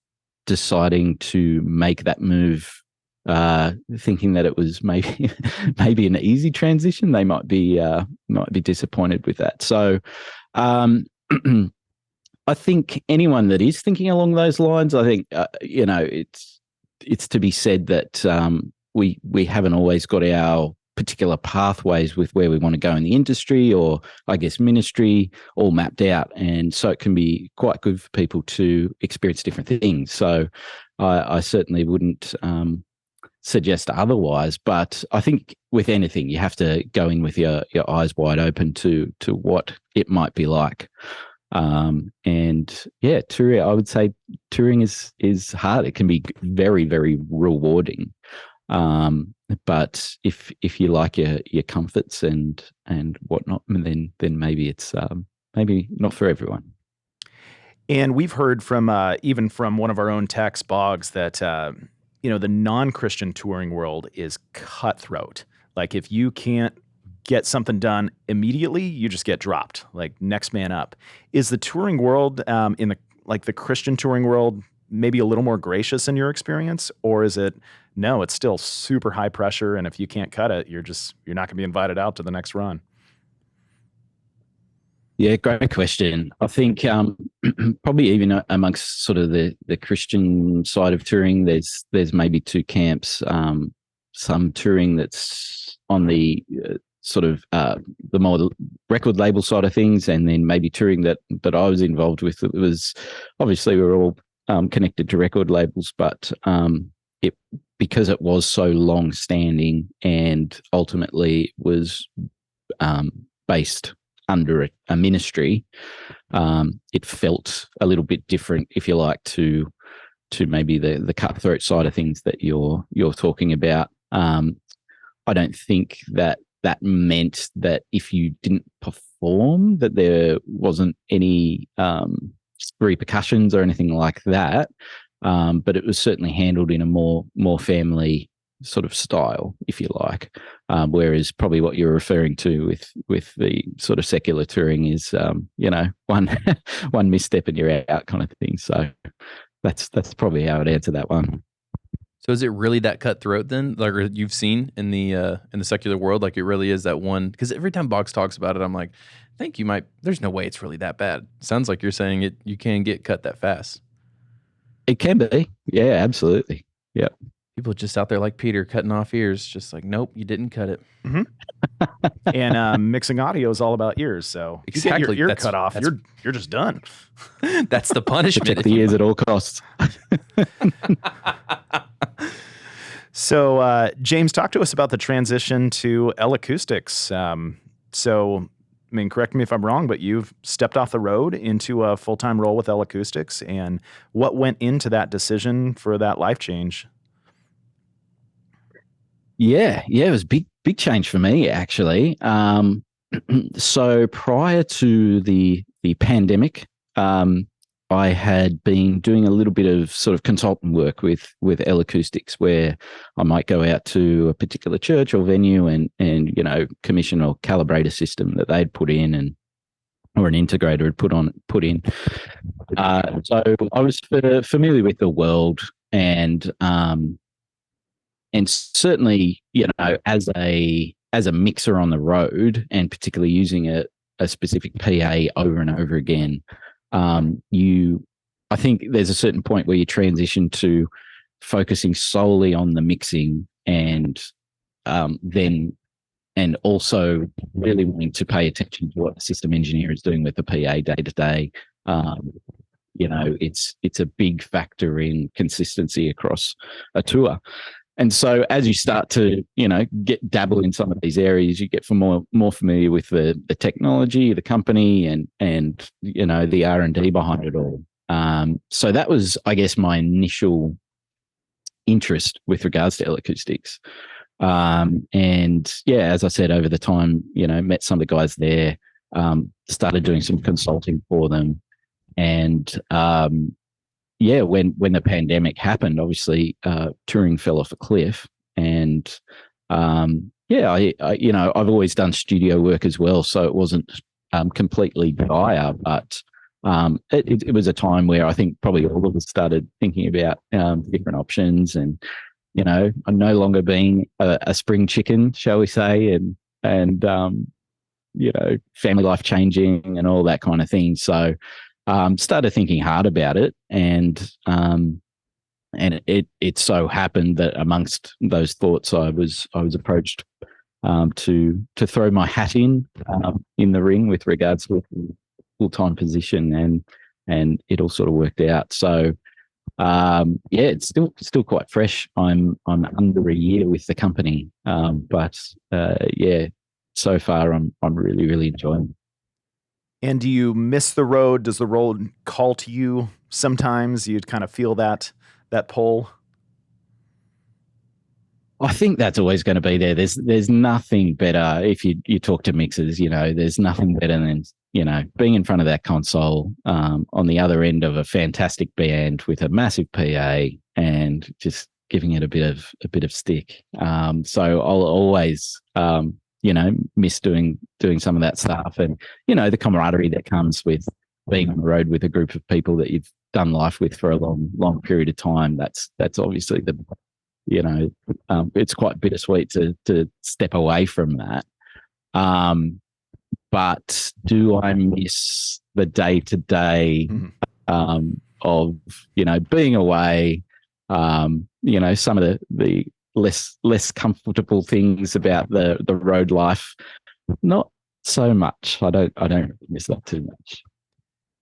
deciding to make that move, thinking that it was maybe an easy transition, they might be disappointed with that. So I think anyone that is thinking along those lines, I think it's to be said that we haven't always got our particular pathways with where we want to go in the industry, or I guess ministry, all mapped out, and so it can be quite good for people to experience different things. So I certainly wouldn't suggest otherwise, but I think with anything you have to go in with your eyes wide open to what it might be like. And yeah, touring, I would say touring is hard. It can be very, very rewarding. But if you like your comforts and whatnot, then maybe it's maybe not for everyone. And we've heard from even from one of our own techs, Boggs, that the non-Christian touring world is cutthroat. Like if you can't get something done immediately, you just get dropped, like next man up. Is the touring world in the Christian touring world maybe a little more gracious in your experience, or is it no, it's still super high pressure, and if you can't cut it, you're not going to be invited out to the next run? Yeah, great question. I think probably even amongst sort of the Christian side of touring, there's maybe two camps. Some touring that's on the sort of the more record label side of things, and then maybe touring that I was involved with. It was obviously we were all connected to record labels, but because it was so long standing and ultimately was based under a ministry, it felt a little bit different, if you like, to maybe the cutthroat side of things that you're talking about. I don't think that meant that if you didn't perform, that there wasn't any repercussions or anything like that. But it was certainly handled in a more family sort of style, if you like. Whereas probably what you're referring to with the sort of secular touring is, one misstep and you're out kind of thing. So that's probably how I'd answer that one. So is it really that cutthroat then, like you've seen in the secular world? Like it really is that one? Because every time Boggs talks about it, I'm like, I think you might. There's no way it's really that bad. Sounds like you're saying it. You can get cut that fast. It can be. Yeah, absolutely. Yeah. People just out there like Peter cutting off ears, just like, nope, you didn't cut it. Mm-hmm. And mixing audio is all about ears. So if you get your ear cut off, you're just done. That's the punishment. Protect the ears at all costs. So James, talk to us about the transition to L-Acoustics. So, I mean, correct me if I'm wrong, but you've stepped off the road into a full-time role with L-Acoustics, and what went into that decision for that life change? Yeah, it was big change for me, actually. So prior to the pandemic, I had been doing a little bit of sort of consultant work with L-Acoustics, where I might go out to a particular church or venue and commission or calibrate a system that they'd put in or an integrator had put in. So I was familiar with the world And certainly, as a mixer on the road, and particularly using a specific PA over and over again, I think there's a certain point where you transition to focusing solely on the mixing, and also really wanting to pay attention to what the system engineer is doing with the PA day to day. It's a big factor in consistency across a tour. And so as you start to, dabble in some of these areas, you get more familiar with the technology, the company, and the R&D behind it all. So that was, I guess, my initial interest with regards to L-Acoustics. And yeah, as I said, over the time, met some of the guys there, started doing some consulting for them. And when the pandemic happened, obviously touring fell off a cliff. And I've always done studio work as well, so it wasn't completely dire, but it was a time where I think probably all of us started thinking about different options, and I'm no longer being a spring chicken, shall we say, and family life changing and all that kind of thing. So started thinking hard about it, and it so happened that amongst those thoughts, I was approached to throw my hat in the ring with regards to a full-time position, and it all sort of worked out. So it's still quite fresh. I'm under a year with the company, but so far I'm really, really enjoying it. And do you miss the road? Does the road call to you sometimes? You'd kind of feel that pull? I think that's always going to be there. There's nothing better if you talk to mixers, there's nothing better than, being in front of that console, on the other end of a fantastic band with a massive PA, and just giving it a bit of stick. So I'll always, miss doing some of that stuff, and the camaraderie that comes with being on the road with a group of people that you've done life with for a long period of time. That's obviously it's quite bittersweet to step away from that. But do I miss the day-to-day of being away? Some of the less comfortable things about the road life, not so much. I don't miss that too much.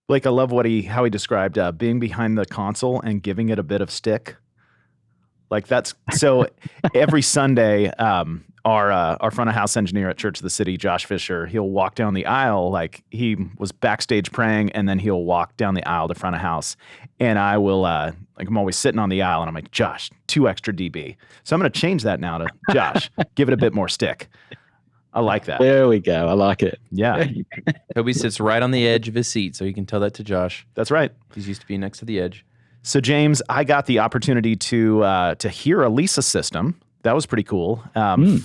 Blake, I love how he described being behind the console and giving it a bit of stick. Like that's so. Every Sunday, our front of house engineer at Church of the City, Josh Fisher, he'll walk down the aisle like he was backstage praying, and then he'll walk down the aisle to front of house, and I will I'm always sitting on the aisle, and I'm like, Josh, 2 extra dB. So I'm going to change that now to Josh, give it a bit more stick. I like that. There we go. I like it. Yeah. Toby sits right on the edge of his seat, so you can tell that to Josh. That's right. He's used to being next to the edge. So James, I got the opportunity to hear a Lisa system. That was pretty cool.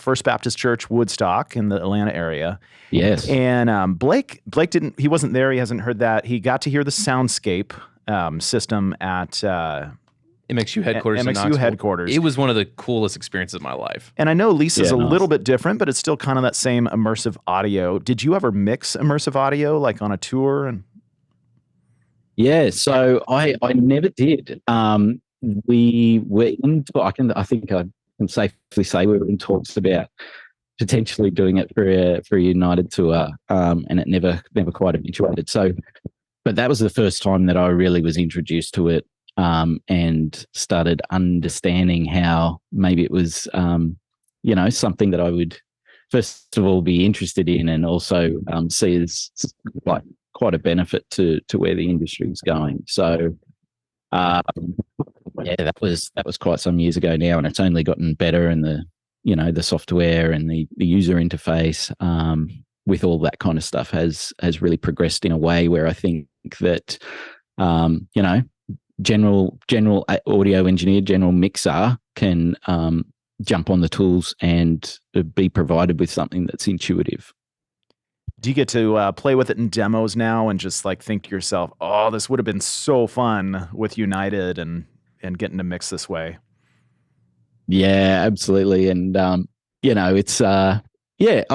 First Baptist Church, Woodstock in the Atlanta area. Yes. And Blake he wasn't there. He hasn't heard that. He got to hear the Soundscape system at MXU headquarters. MXU headquarters. It was one of the coolest experiences of my life. And I know Lisa's a little bit different, but it's still kind of that same immersive audio. Did you ever mix immersive audio like on a tour? And yeah, so I never did. We were in. I think I can safely say we were in talks about potentially doing it for a United tour, and it never quite eventuated. So, but that was the first time that I really was introduced to it, and started understanding how maybe it was, something that I would first of all be interested in, and also see as like quite a benefit to where the industry is going. So, that was quite some years ago now, and it's only gotten better, and the software and the user interface with all that kind of stuff has really progressed in a way where I think that general audio engineer, general mixer can jump on the tools and be provided with something that's intuitive. Do you get to play with it in demos now and just like think to yourself, oh, this would have been so fun with United, and and getting to mix this way. Yeah, absolutely. And it's I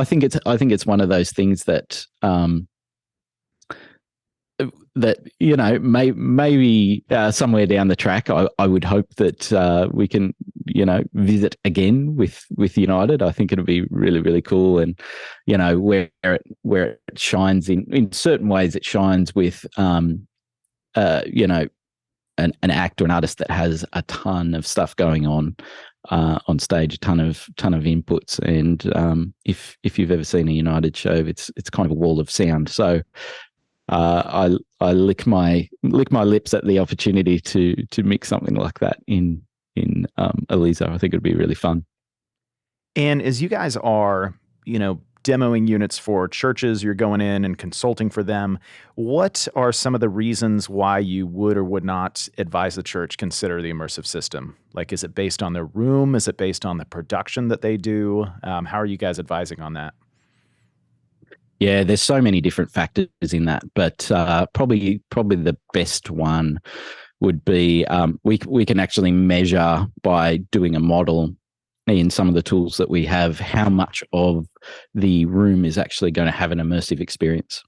think it's one of those things that maybe somewhere down the track, I would hope that we can visit again with United. I think it'll be really, really cool. And where it shines in certain ways, it shines with an act or an artist that has a ton of stuff going on stage, a ton of inputs. And if you've ever seen a United show, it's kind of a wall of sound. So I lick my lips at the opportunity to mix something like that in Eliza. I think it'd be really fun. And as you guys are, demoing units for churches, you're going in and consulting for them, what are some of the reasons why you would or would not advise the church consider the immersive system? Like, is it based on their room? Is it based on the production that they do? How are you guys advising on that? Yeah, there's so many different factors in that, but probably the best one would be we can actually measure by doing a model in some of the tools that we have how much of the room is actually going to have an immersive experience.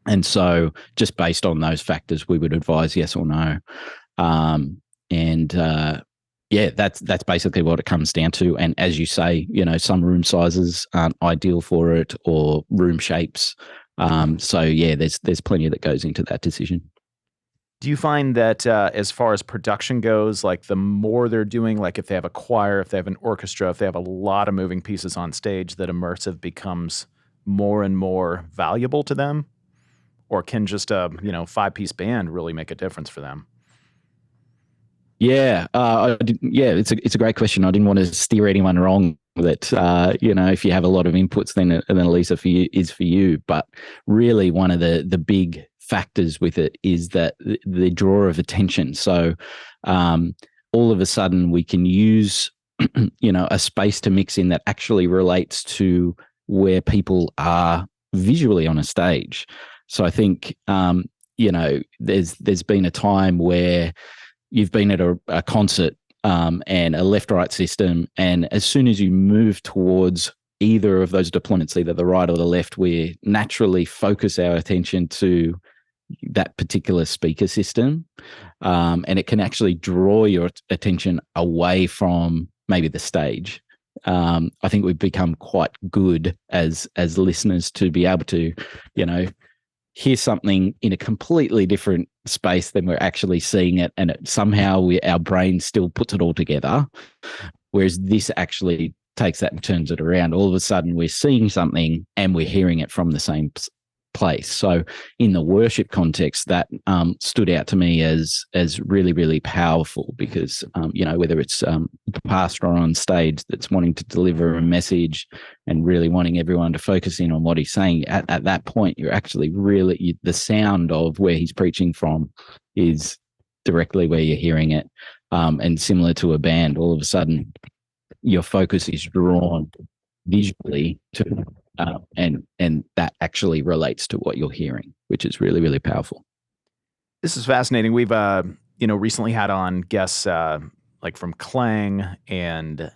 And so just based on those factors, we would advise yes or no. That's basically what it comes down to. And as you say, some room sizes aren't ideal for it, or room shapes. There's plenty that goes into that decision. Do you find that as far as production goes, like the more they're doing, like if they have a choir, if they have an orchestra, if they have a lot of moving pieces on stage, that immersive becomes more and more valuable to them? Or can just a 5-piece band really make a difference for them? Yeah, it's a great question. I didn't want to steer anyone wrong that if you have a lot of inputs, then Elisa is for you. But really, one of the big factors with it is that the draw of attention. So all of a sudden, we can use a space to mix in that actually relates to where people are visually on a stage. So I think there's been a time where you've been at a concert and a left-right system, and as soon as you move towards either of those deployments, either the right or the left, we naturally focus our attention to that particular speaker system, and it can actually draw your attention away from maybe the stage. I think we've become quite good as listeners to be able to, hear something in a completely different space than we're actually seeing it, and somehow our brain still puts it all together. Whereas this actually takes that and turns it around. All of a sudden, we're seeing something and we're hearing it from the same place. So in the worship context, that stood out to me as really, really powerful, because whether it's the pastor on stage that's wanting to deliver a message and really wanting everyone to focus in on what he's saying, at that point, you're actually really, the sound of where he's preaching from is directly where you're hearing it. And similar to a band, all of a sudden your focus is drawn visually to and that actually relates to what you're hearing, which is really, really powerful. This is fascinating. We've recently had on guests like from Clang and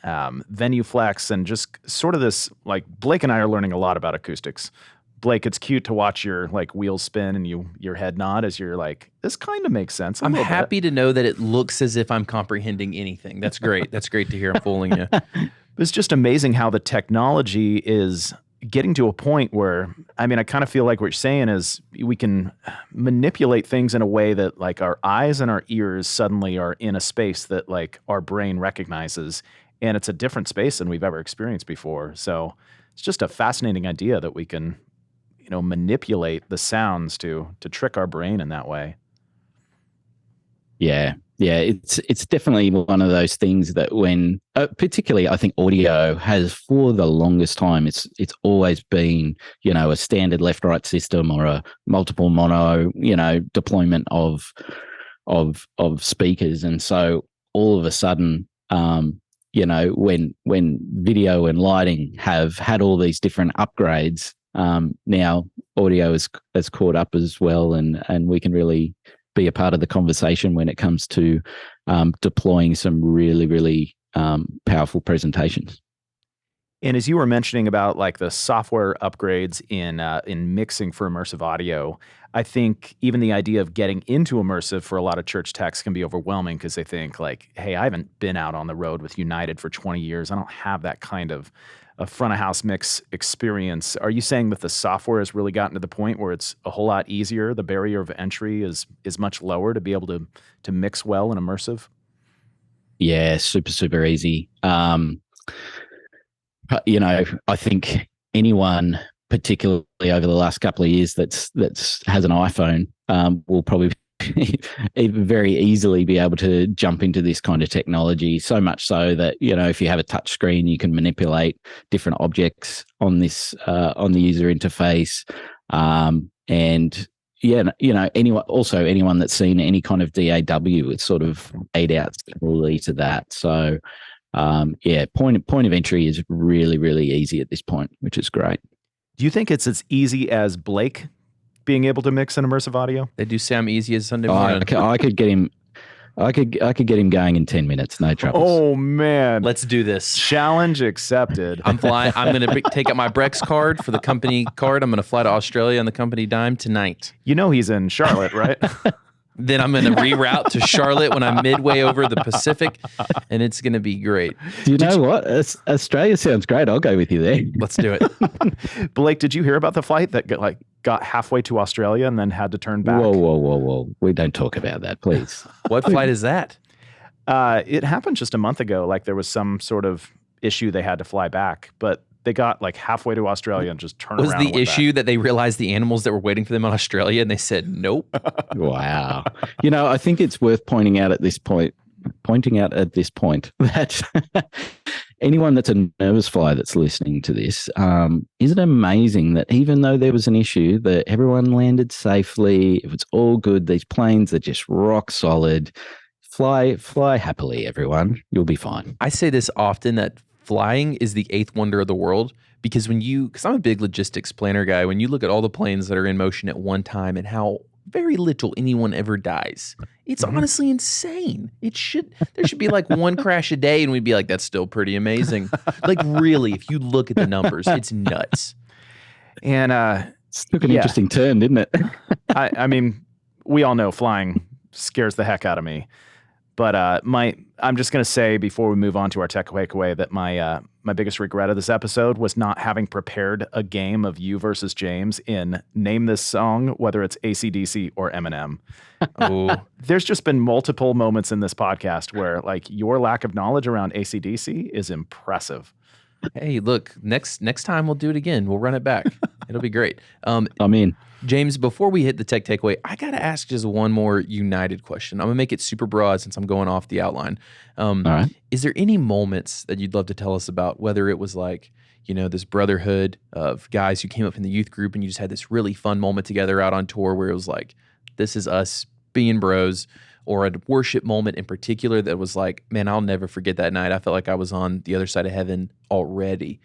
Venue Flex, and just sort of this, like, Blake and I are learning a lot about acoustics. Blake, it's cute to watch your wheels spin and your head nod as you're like, this kind of makes sense. I'm happy to know that it looks as if I'm comprehending anything. That's great. That's great to hear. I'm fooling you. It's just amazing how the technology is getting to a point where, I kind of feel like what you're saying is we can manipulate things in a way that, like, our eyes and our ears suddenly are in a space that, like, our brain recognizes, and it's a different space than we've ever experienced before. So it's just a fascinating idea that we can, manipulate the sounds to trick our brain in that way. Yeah, it's definitely one of those things that when, particularly I think audio has for the longest time, it's always been, a standard left-right system or a multiple mono, deployment of speakers. And so all of a sudden, when video and lighting have had all these different upgrades, now audio has caught up as well, and we can really be a part of the conversation when it comes to deploying some really, really powerful presentations. And as you were mentioning about like the software upgrades in mixing for immersive audio, I think even the idea of getting into immersive for a lot of church techs can be overwhelming because they think like, hey, I haven't been out on the road with United for 20 years. I don't have that kind of a front of house mix experience. Are you saying that the software has really gotten to the point where it's a whole lot easier? The barrier of entry is much lower to be able to mix well in immersive? Yeah, super, super easy. I think anyone, particularly over the last couple of years, that's has an iPhone, will probably very easily be able to jump into this kind of technology. So much so that if you have a touch screen, you can manipulate different objects on this on the user interface, and anyone that's seen any kind of DAW, it's sort of laid out similarly to that. So. Point of entry is really, really easy at this point, which is great. Do you think it's as easy as Blake being able to mix in immersive audio? They do sound easy as Sunday morning. I could get him. I could get him going in 10 minutes, no trouble. Oh man, Let's do this. challenge accepted. I'm flying. I'm going to take out my Brex card for the company card. I'm going to fly to Australia on the company dime tonight. He's in Charlotte, right? Then I'm going to reroute to Charlotte when I'm midway over the Pacific, and it's going to be great. Do you know what? Australia sounds great. I'll go with you there. Let's do it. Blake, did you hear about the flight that got halfway to Australia and then had to turn back? Whoa. We don't talk about that, please. What flight is that? It happened just a month ago. Like there was some sort of issue they had to fly back, but they got like halfway to Australia and just turned around. Was the issue that they realized the animals that were waiting for them in Australia and they said nope? Wow. I think it's worth pointing out at this point that anyone that's a nervous flyer that's listening to this, isn't it amazing that even though there was an issue, that everyone landed safely, if it's all good, these planes are just rock solid. Fly happily, everyone. You'll be fine. I say this often that flying is the eighth wonder of the world because because I'm a big logistics planner guy, when you look at all the planes that are in motion at one time and how very little anyone ever dies, it's honestly insane. There should be like one crash a day and we'd be like, that's still pretty amazing. Like really, if you look at the numbers, it's nuts. And it took an interesting turn, didn't it? I mean, we all know flying scares the heck out of me. But I'm just going to say before we move on to our tech takeaway that my biggest regret of this episode was not having prepared a game of you versus James in Name This Song, whether it's AC/DC or Eminem. There's just been multiple moments in this podcast where like your lack of knowledge around AC/DC is impressive. Hey, look, next time we'll do it again. We'll run it back. It'll be great. I'm in. James, before we hit the tech takeaway, I got to ask just one more United question. I'm going to make it super broad since I'm going off the outline. All right. Is there any moments that you'd love to tell us about, whether it was like, this brotherhood of guys who came up in the youth group and you just had this really fun moment together out on tour where it was like, this is us being bros, or a worship moment in particular that was like, man, I'll never forget that night. I felt like I was on the other side of heaven already.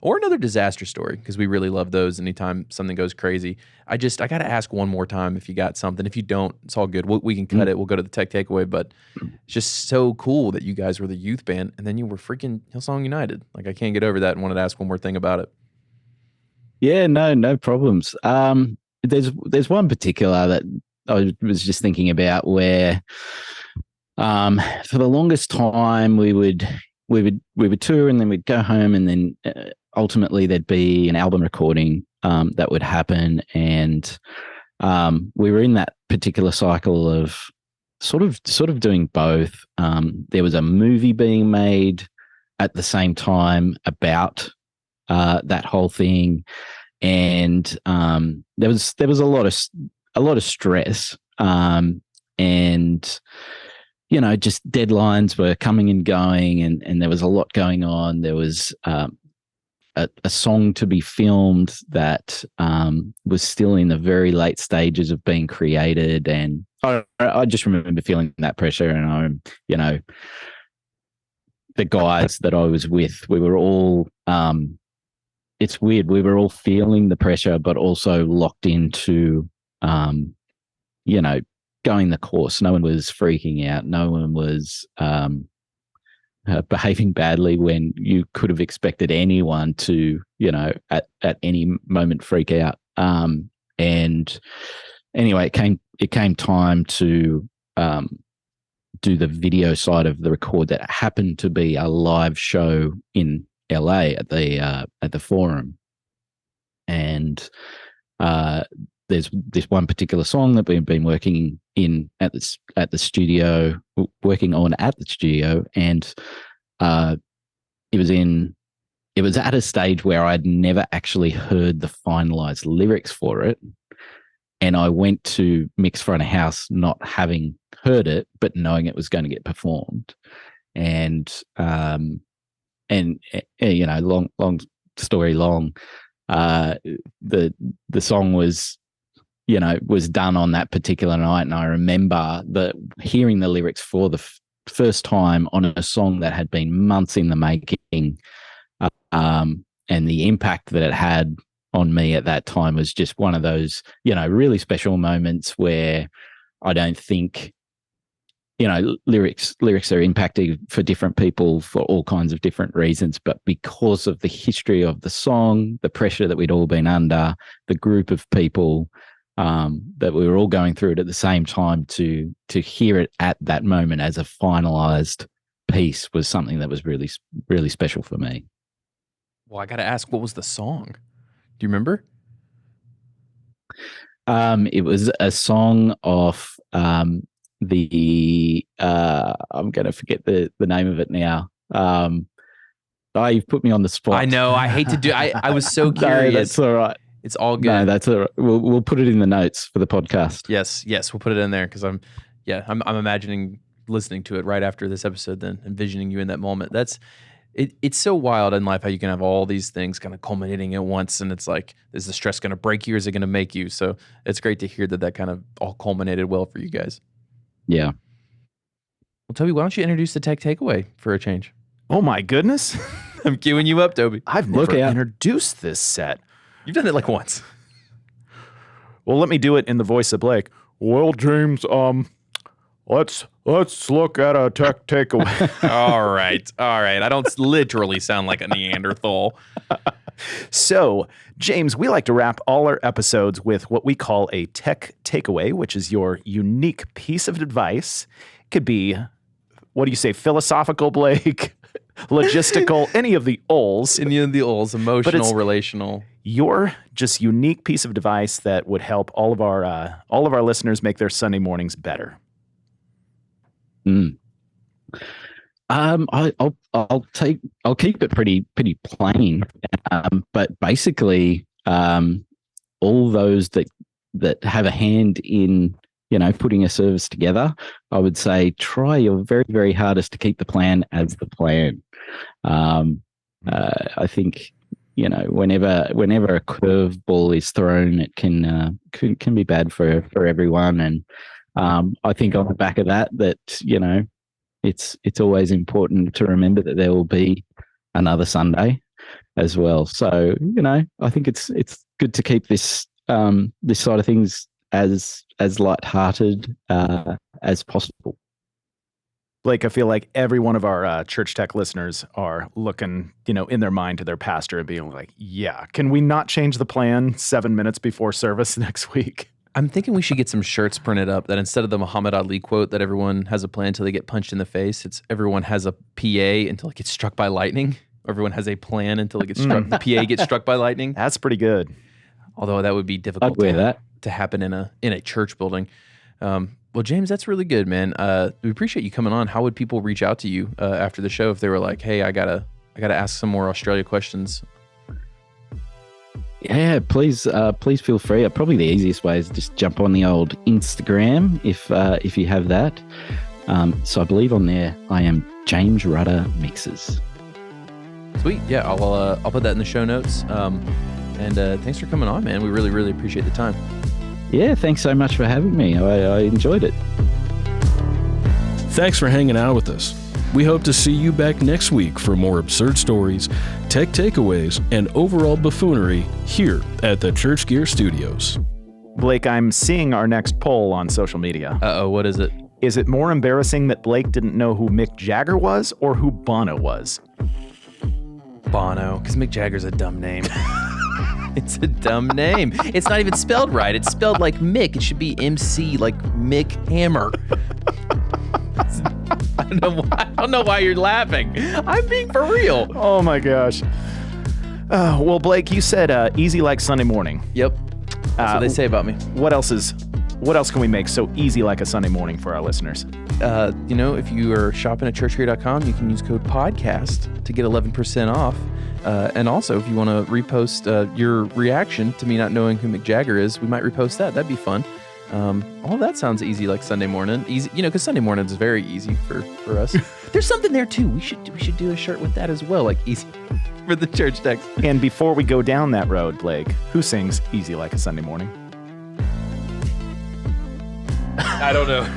Or another disaster story, because we really love those anytime something goes crazy. I got to ask one more time if you got something. If you don't, it's all good. We can cut it. We'll go to the tech takeaway. But it's just so cool that you guys were the youth band and then you were freaking Hillsong United. Like, I can't get over that and wanted to ask one more thing about it. Yeah, no problems. There's one particular that I was just thinking about where for the longest time we would tour and then we'd go home and then ultimately there'd be an album recording that would happen, and we were in that particular cycle of sort of doing both. There was a movie being made at the same time about that whole thing, and there was a lot of stress, and just deadlines were coming and going, and there was a lot going on. There was a song to be filmed that was still in the very late stages of being created, and I just remember feeling that pressure. And the guys that I was with, we were all it's weird, we were all feeling the pressure, but also locked into going the course. No one was freaking out. No one was behaving badly when you could have expected anyone to, at any moment freak out. And anyway, it came time to do the video side of the record that happened to be a live show in LA at the Forum. And there's this one particular song that we've been working at the studio, and it was at a stage where I'd never actually heard the finalized lyrics for it, and I went to mix front of house not having heard it, but knowing it was going to get performed, and long story long, the song was done on that particular night, and I remember hearing the lyrics for the first time on a song that had been months in the making, and the impact that it had on me at that time was just one of those, really special moments where I don't think, lyrics are impacting for different people for all kinds of different reasons, but because of the history of the song, the pressure that we'd all been under, the group of people that we were all going through it at the same time, to hear it at that moment as a finalized piece was something that was really, really special for me. Well, I got to ask, what was the song? Do you remember? It was a song off the I'm going to forget the name of it now. You've put me on the spot. I know. I hate to do. I was so curious. No, that's all right. It's all good. No, that's all right. We'll put it in the notes for the podcast. Yes, we'll put it in there because I'm imagining listening to it right after this episode, then envisioning you in that moment. It's so wild in life how you can have all these things kind of culminating at once, and it's like, is the stress going to break you or is it going to make you? So it's great to hear that kind of all culminated well for you guys. Yeah. Well, Toby, why don't you introduce the tech takeaway for a change? Oh my goodness. I'm queuing you up, Toby. I've never introduced this set. You've done it like once. Well, let me do it in the voice of Blake. Well, James, let's look at a tech takeaway. All right. I don't literally sound like a Neanderthal. So, James, we like to wrap all our episodes with what we call a tech takeaway, which is your unique piece of advice. It could be, what do you say, philosophical, Blake? Logistical, any of the O's. Emotional, relational. Your just unique piece of advice that would help all of our listeners make their Sunday mornings better. I'll keep it pretty plain, but basically, all those that have a hand in putting a service together, I would say try your very, very hardest to keep the plan as the plan. I think whenever a curveball is thrown, it can be bad for everyone, and I think on the back of that it's always important to remember that there will be another Sunday as well. So I think it's good to keep this side of things as lighthearted as possible. Blake, I feel like every one of our church tech listeners are looking, in their mind to their pastor and being like, yeah, can we not change the plan 7 minutes before service next week? I'm thinking we should get some shirts printed up that instead of the Muhammad Ali quote that everyone has a plan until they get punched in the face, it's everyone has a PA until it gets struck by lightning. Everyone has a plan until it gets struck. The PA gets struck by lightning. That's pretty good. Although that would be difficult to happen in a church building. Well, James, that's really good, man. We appreciate you coming on. How would people reach out to you after the show if they were like, hey, I gotta ask some more Australia questions? Yeah, please feel free. Probably the easiest way is just jump on the old Instagram if you have that. So I believe on there I am James Rudder Mixes. Sweet. Yeah, I'll put that in the show notes. And thanks for coming on, man. We really, really appreciate the time. Yeah, thanks so much for having me. I enjoyed it. Thanks for hanging out with us. We hope to see you back next week for more absurd stories, tech takeaways, and overall buffoonery here at the Church Gear Studios. Blake, I'm seeing our next poll on social media. Uh-oh, what is it? Is it more embarrassing that Blake didn't know who Mick Jagger was or who Bono was? Bono, because Mick Jagger's a dumb name. It's a dumb name. It's not even spelled right. It's spelled like Mick. It should be MC, like Mick Hammer. I don't know why you're laughing. I'm being for real. Oh my gosh. Well, Blake, you said easy like Sunday morning. Yep. That's what they say about me. What else can we make so easy like a Sunday morning for our listeners? If you are shopping at churchgear.com, you can use code podcast to get 11% off. And also, if you want to repost your reaction to me not knowing who Mick Jagger is, we might repost that. That'd be fun. All that sounds easy like Sunday morning. Easy, because Sunday morning is very easy for us. There's something there too. We should do a shirt with that as well, like easy for the church text. And before we go down that road, Blake, who sings Easy Like a Sunday Morning? I don't know.